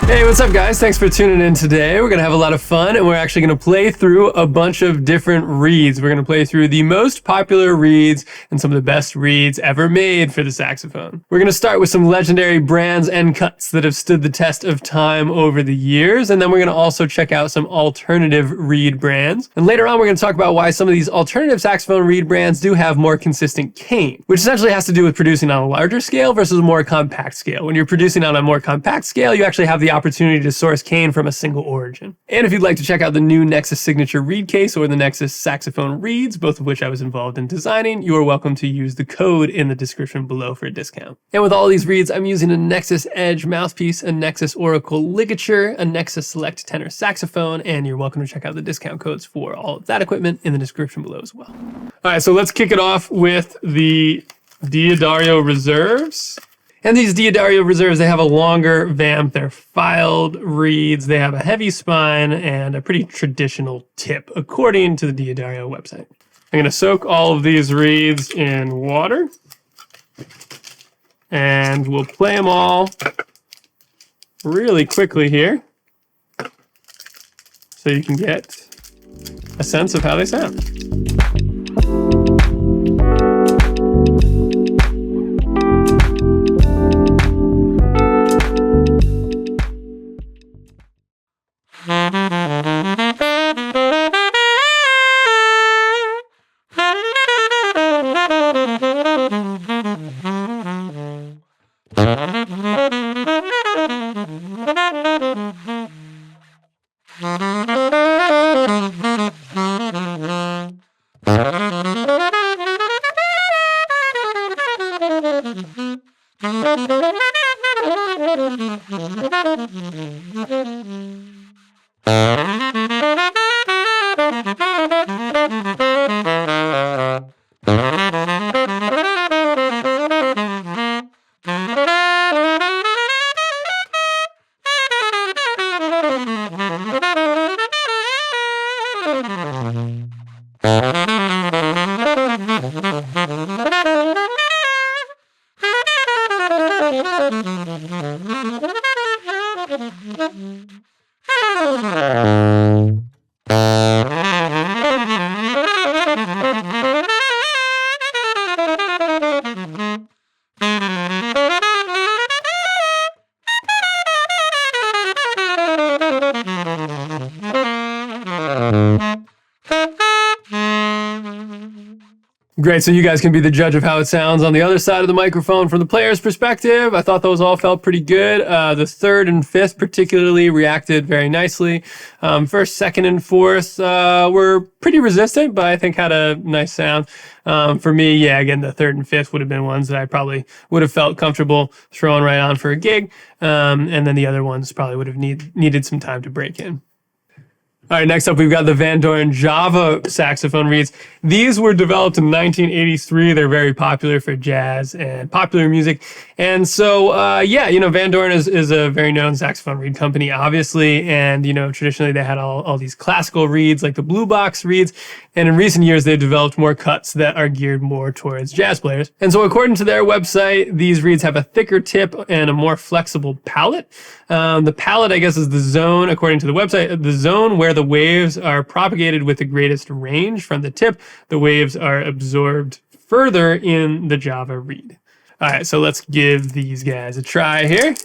Hey, what's up guys? Thanks for tuning in today. We're going to have a lot of fun and we're actually going to play through a bunch of different reeds. We're going to play through the most popular reeds and some of the best reeds ever made for the saxophone. We're going to start with some legendary brands and cuts that have stood the test of time over the years, and then we're going to also check out some alternative reed brands. And later on we're going to talk about why some of these alternative saxophone reed brands do have more consistent cane, which essentially has to do with producing on a larger scale versus a more compact scale. When you're producing on a more compact scale, you actually have the opportunity to source cane from a single origin. And if you'd like to check out the new Nexus Signature Reed Case or the Nexus Saxophone Reeds, both of which I was involved in designing, you are welcome to use the code in the description below for a discount. And with all these reeds, I'm using a Nexus Edge mouthpiece, a Nexus Oracle Ligature, a Nexus Select tenor saxophone, and you're welcome to check out the discount codes for all of that equipment in the description below as well. All right, so let's kick it off with the Diodario Reserves. And these Diodario Reserves, they have a longer vamp, they're filed reeds, they have a heavy spine, and a pretty traditional tip, according to the Diodario website. I'm gonna soak all of these reeds in water, and we'll play them all really quickly here, so you can get a sense of how they sound. Great, so you guys can be the judge of how it sounds on the other side of the microphone from the player's perspective. I thought those all felt pretty good. The third and fifth particularly reacted very nicely. First, second, and fourth were pretty resistant, but I think had a nice sound. For me, yeah, again, the third and fifth would have been ones that I probably would have felt comfortable throwing right on for a gig. And then the other ones probably would have needed some time to break in. All right, next up, we've got the Vandoren Java saxophone reeds. These were developed in 1983. They're very popular for jazz and popular music. And so, yeah, you know, Vandoren is a very known saxophone reed company, obviously. And, you know, traditionally they had all these classical reeds, like the blue box reeds. And in recent years, they've developed more cuts that are geared more towards jazz players. And so according to their website, these reeds have a thicker tip and a more flexible palate. The palate, I guess, is the zone, according to the website, the zone where the waves are propagated with the greatest range from the tip. The waves are absorbed further in the Java reed. All right, so let's give these guys a try here.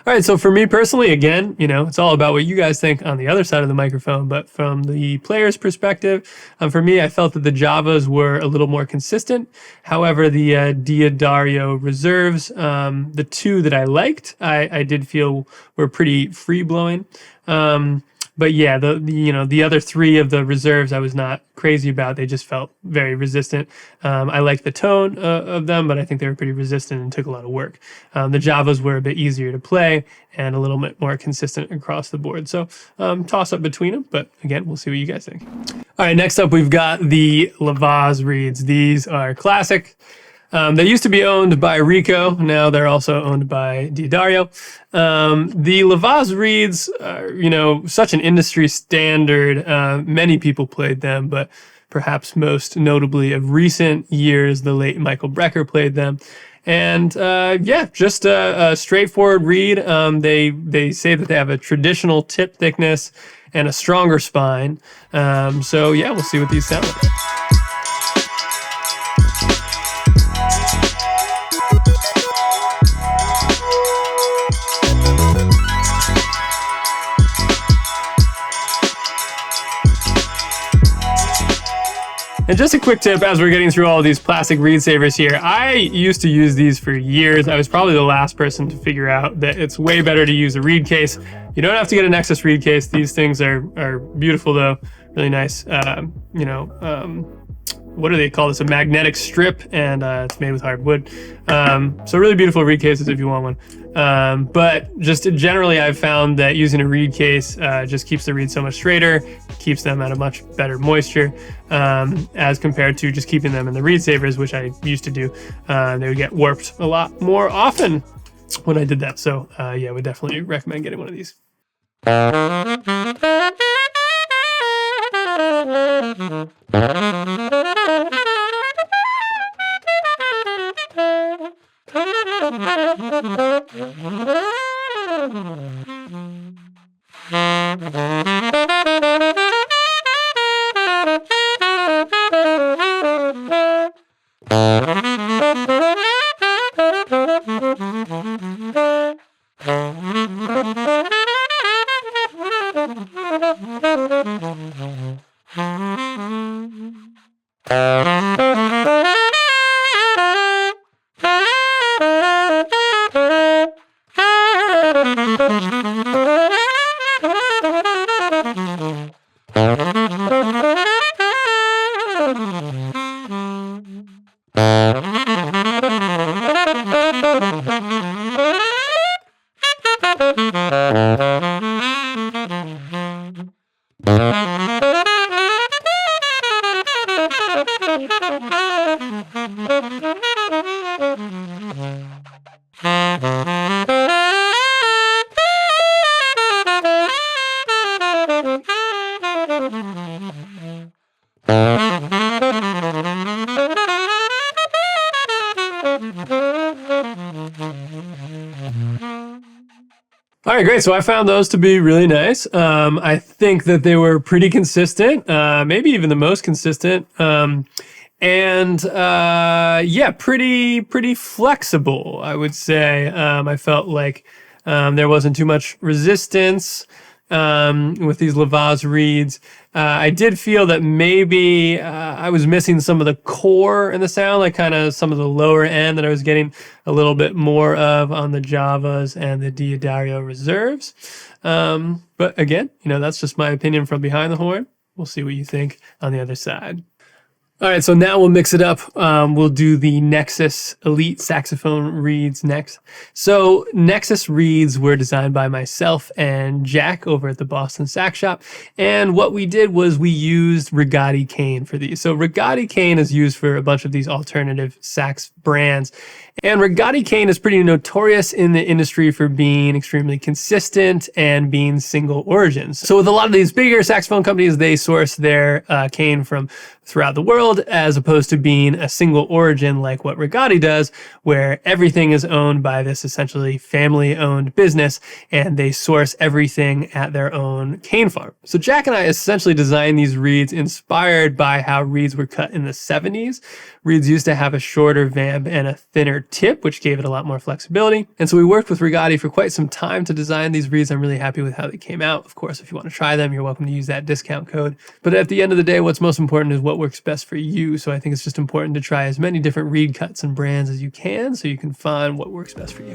All right, so for me personally, again, it's all about what you guys think on the other side of the microphone, but from the player's perspective, for me, I felt that the Javas were a little more consistent. However, the Diodario reserves, the two that I liked, I did feel were pretty free-blowing. But yeah, the other three of the reserves I was not crazy about. They just felt very resistant. I liked the tone of them, but I think they were pretty resistant and took a lot of work. The Javas were a bit easier to play and a little bit more consistent across the board. So toss up between them, but again, we'll see what you guys think. All right, next up we've got the Lavaz reeds. These are classic. They used to be owned by Rico. Now they're also owned by Diodario. The Lavaz reeds are, such an industry standard. Many people played them, but perhaps most notably of recent years, the late Michael Brecker played them. And just a straightforward reed. They say that they have a traditional tip thickness and a stronger spine. So yeah, we'll see what these sound like. And just a quick tip as we're getting through all of these plastic reed savers here, I used to use these for years. I was probably the last person to figure out that it's way better to use a reed case. You don't have to get a Nexus reed case. These things are beautiful though, really nice. What do they call this? A magnetic strip, and it's made with hardwood. So really beautiful reed cases if you want one. But just generally, I've found that using a reed case just keeps the reeds so much straighter, keeps them at a much better moisture, as compared to just keeping them in the reed savers, which I used to do. They would get warped a lot more often when I did that. So yeah, I would definitely recommend getting one of these. All right, great. So I found those to be really nice. I think that they were pretty consistent, maybe even the most consistent. Yeah, pretty flexible, I would say. I felt like there wasn't too much resistance with these Lavaz reeds. I did feel that maybe I was missing some of the core in the sound, like kind of some of the lower end that I was getting a little bit more of on the Javas and the Diodario reserves. But again, that's just my opinion from behind the horn. We'll see what you think on the other side. All right, so now we'll mix it up. We'll do the Nexus Elite saxophone reeds next. So Nexus reeds were designed by myself and Jack over at the Boston Sax Shop. And what we did was we used Rigotti cane for these. So Rigotti cane is used for a bunch of these alternative sax brands. And Rigotti cane is pretty notorious in the industry for being extremely consistent and being single origins. So with a lot of these bigger saxophone companies, they source their cane from throughout the world, as opposed to being a single origin like what Rigotti does, where everything is owned by this essentially family-owned business, and they source everything at their own cane farm. So Jack and I essentially designed these reeds inspired by how reeds were cut in the 70s. Reeds used to have a shorter vamp and a thinner tip, which gave it a lot more flexibility. And so we worked with Rigotti for quite some time to design these reeds. I'm really happy with how they came out. Of course, if you want to try them, you're welcome to use that discount code. But at the end of the day, what's most important is what works best for you. So I think it's just important to try as many different reed cuts and brands as you can so you can find what works best for you.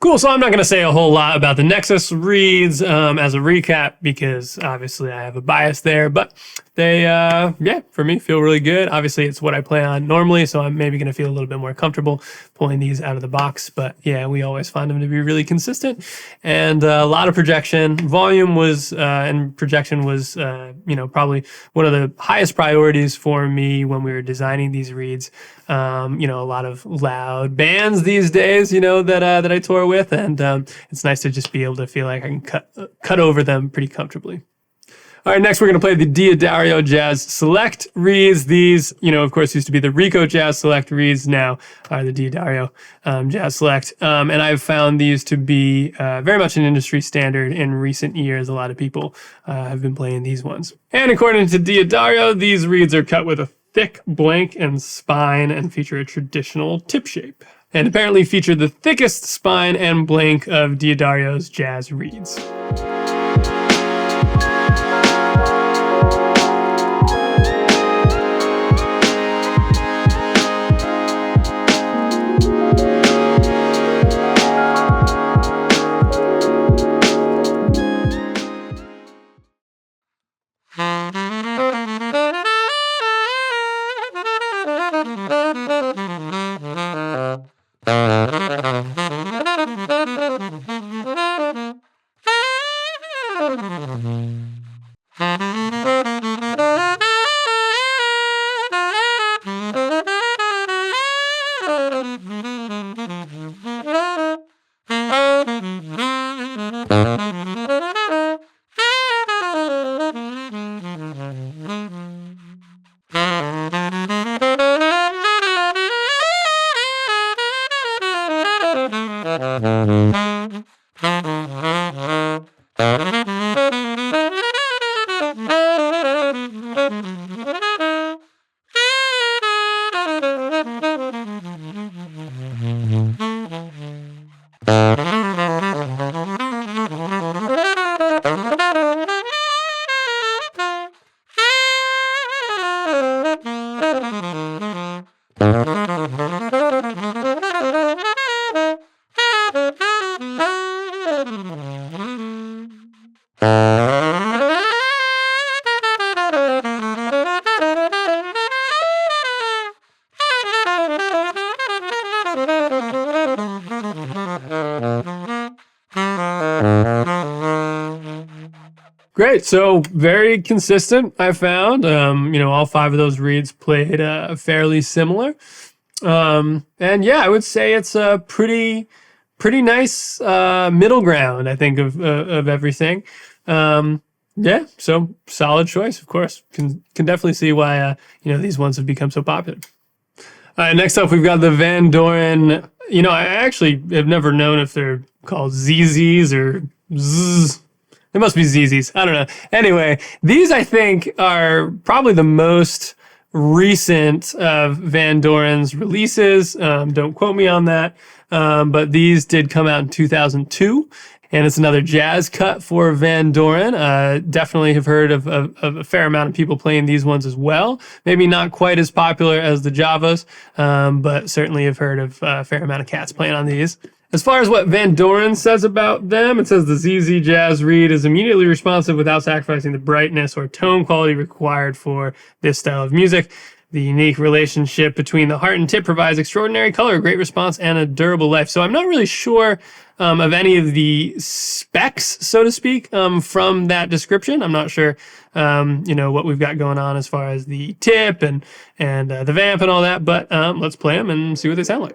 Cool, so I'm not going to say a whole lot about the Nexus reeds as a recap because obviously I have a bias there, but they, yeah, for me, feel really good. Obviously, it's what I play on normally, so I'm maybe going to feel a little bit more comfortable pulling these out of the box, but yeah, we always find them to be really consistent and a lot of projection. Volume was, and projection was, you know, probably one of the highest priorities for me when we were designing these reeds. You know, a lot of loud bands these days, you know, that I tour with, and it's nice to just be able to feel like I can cut over them pretty comfortably. All right, next we're going to play the D'Addario Jazz Select reeds. These, you know, of course, used to be the Rico Jazz Select reeds, now are the D'Addario Jazz Select. And I've found these to be very much an industry standard in recent years. A lot of people have been playing these ones. And according to D'Addario, these reeds are cut with a thick blank and spine and feature a traditional tip shape. And apparently feature the thickest spine and blank of D'Addario's jazz reeds. Great. So very consistent, I found. All 5 of those reeds played fairly similar. And yeah, I would say it's a pretty nice middle ground, I think, of everything. Yeah, so solid choice, of course. Can definitely see why these ones have become so popular. All right, next up we've got the Vandoren. I actually have never known if they're called ZZs or Zzz. They must be ZZs. I don't know. Anyway, these I think are probably the most recent of Vandoren's releases. Don't quote me on that. But these did come out in 2002. And it's another jazz cut for Vandoren. Definitely have heard of a fair amount of people playing these ones as well. Maybe not quite as popular as the Javas, but certainly have heard of a fair amount of cats playing on these. As far as what Vandoren says about them, it says the ZZ Jazz reed is immediately responsive without sacrificing the brightness or tone quality required for this style of music. The unique relationship between the heart and tip provides extraordinary color, great response, and a durable life. So I'm not really sure of any of the specs, so to speak, from that description. I'm not sure, what we've got going on as far as the tip and the vamp and all that. But let's play them and see what they sound like.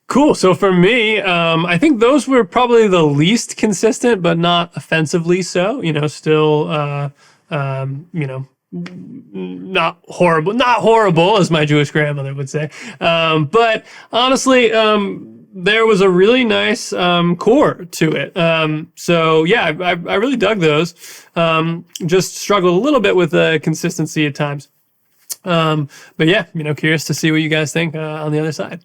Cool. So for me, I think those were probably the least consistent, but not offensively so. Still, not horrible, as my Jewish grandmother would say. But honestly, there was a really nice core to it. So yeah, I really dug those. Just struggled a little bit with the consistency at times. But yeah, curious to see what you guys think on the other side.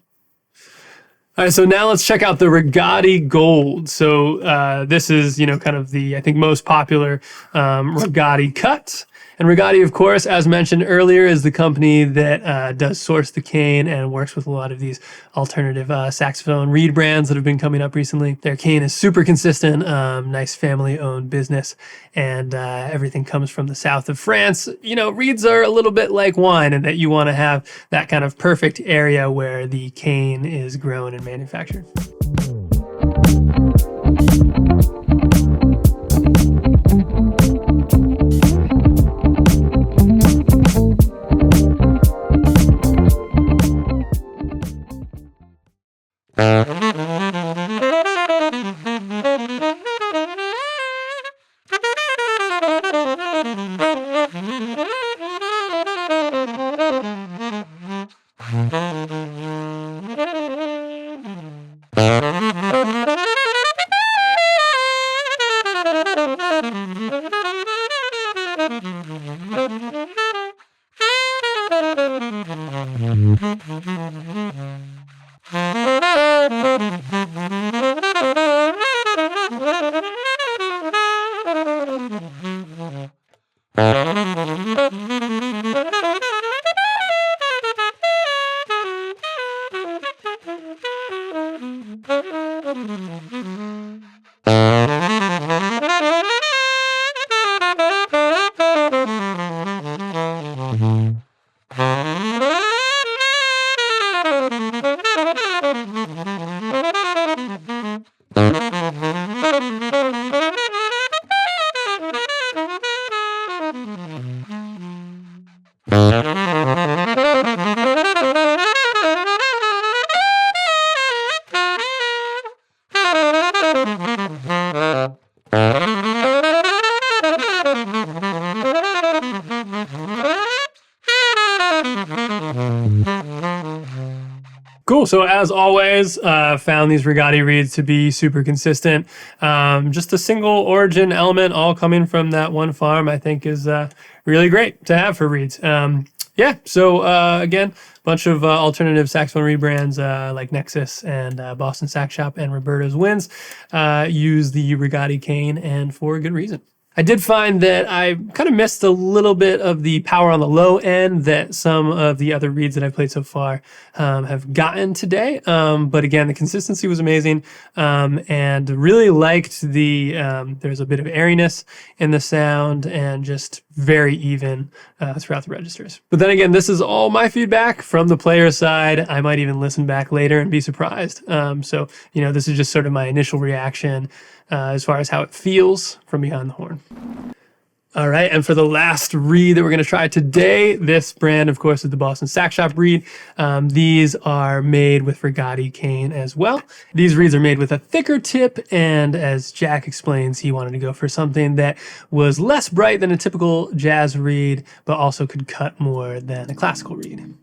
All right, so now let's check out the Rigotti Gold. So this is, kind of the, I think, most popular Rigotti cut. And Rigotti, of course, as mentioned earlier, is the company that does source the cane and works with a lot of these alternative saxophone reed brands that have been coming up recently. Their cane is super consistent, nice family-owned business, and everything comes from the south of France. You know, reeds are a little bit like wine in that you want to have that kind of perfect area where the cane is grown and manufactured. Cool. So as always, found these Rigotti reeds to be super consistent. Just a single origin element all coming from that one farm, I think is really great to have for reeds. Yeah, so again, a bunch of alternative saxophone reed brands like Nexus and Boston Sax Shop and Roberta's Winds use the Rigotti cane, and for a good reason. I did find that I kind of missed a little bit of the power on the low end that some of the other reeds that I've played so far have gotten today. But again, the consistency was amazing, and really liked the, there's a bit of airiness in the sound and just very even throughout the registers. But then again, this is all my feedback from the player side. I might even listen back later and be surprised. So, you know, this is just sort of my initial reaction as far as how it feels from behind the horn. All right, and for the last reed that we're going to try today, this brand, of course, is the Boston Sax Shop reed. These are made with Rigotti cane as well. These reeds are made with a thicker tip, and as Jack explains, he wanted to go for something that was less bright than a typical jazz reed, but also could cut more than a classical reed.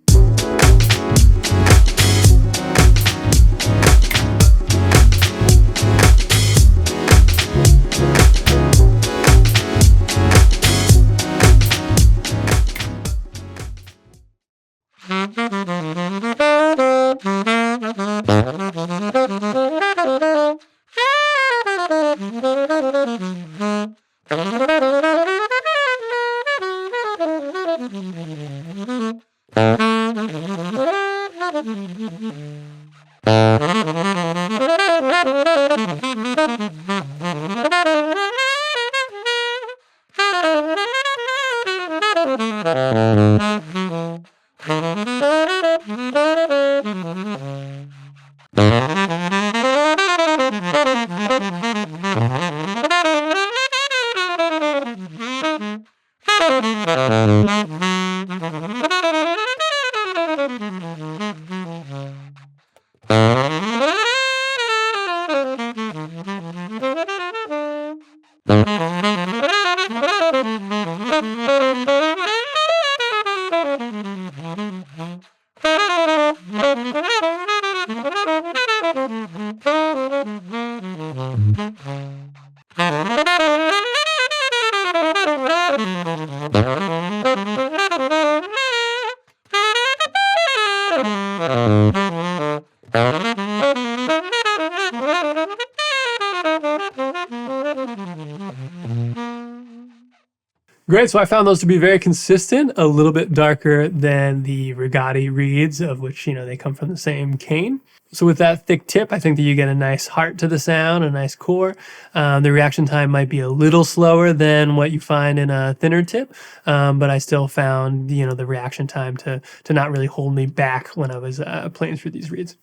Great, so I found those to be very consistent, a little bit darker than the Rigotti reeds, of which, you know, they come from the same cane. So with that thick tip, I think that you get a nice heart to the sound, a nice core. The reaction time might be a little slower than what you find in a thinner tip, but I still found, you know, the reaction time to not really hold me back when I was playing through these reeds.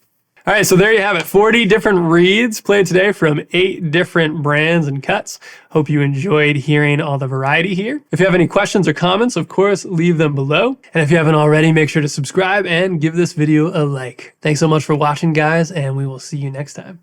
All right, so there you have it. 40 different reeds played today from 8 different brands and cuts. Hope you enjoyed hearing all the variety here. If you have any questions or comments, of course, leave them below. And if you haven't already, make sure to subscribe and give this video a like. Thanks so much for watching, guys, and we will see you next time.